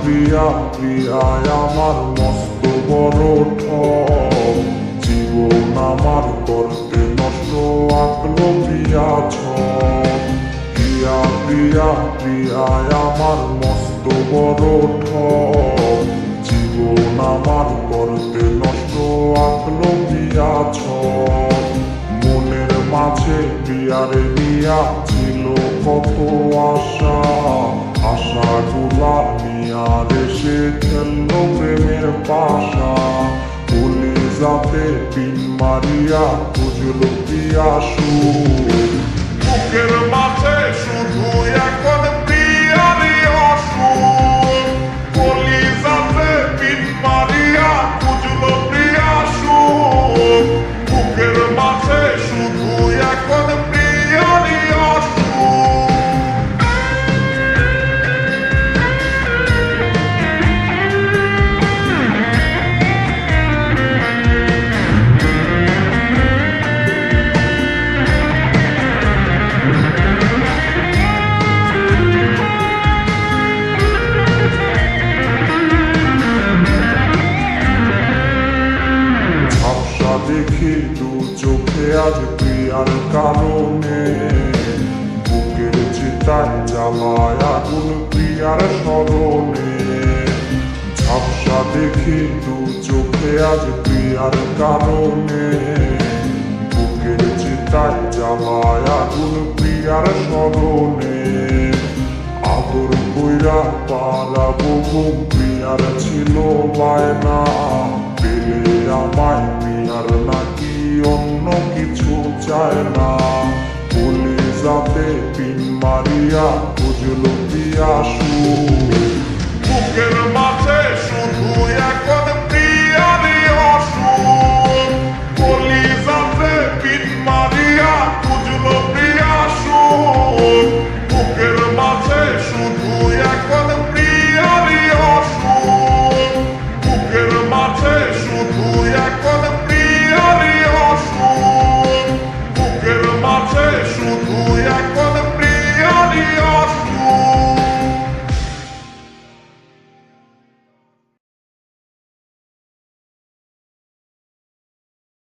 প্রিয়া প্রিয়ায় আমার মস্ত বড় ঠক, জীবন আমার করতে নষ্ট আঁকলো প্রিয়া ছক। প্রিয়া প্রিয়া প্রিয়ায় আমার মস্ত বড় ঠক, জীবন আমার করতে নষ্ট আঁকলো প্রিয়া ছক। মনের মাঝে প্রিয়ারে নিয়া ছিল কত আশা, আশাগুলা নিয়া এসে খেললো প্রেমের পাশা। কলিজাতে পিন মারিয়া খুঁজল প্রিয়া সুর, বুকের মাঝে শুধু এখন প্রিয়ারই অসুর। কলিজাতে পিন মারিয়া খুঁজল প্রিয়া সুর, বুকের মাঝে শুধু এখন প্রিয়ারই অসুর। দেখি দু চোখে আজ প্রিয়ার কারণে, বুকের চিতায় জ্বালায় আগুন প্রিয়ার স্মরণে। ঝাপসা দেখি দু চোখে আজ প্রিয়ার কারণে, বুকের চিতায় জ্বালায় আগুন প্রিয়ার স্মরণে। আদর কইরা পালাবো ঘুম প্রিয়ার ছিল বায়না, পেলে আমায় প্রিয়ার নাকি অন্য কিছু চায় না। কলিজাতে পিন মারিয়া খুঁজল প্রিয়া সুর, বুকের মাঝে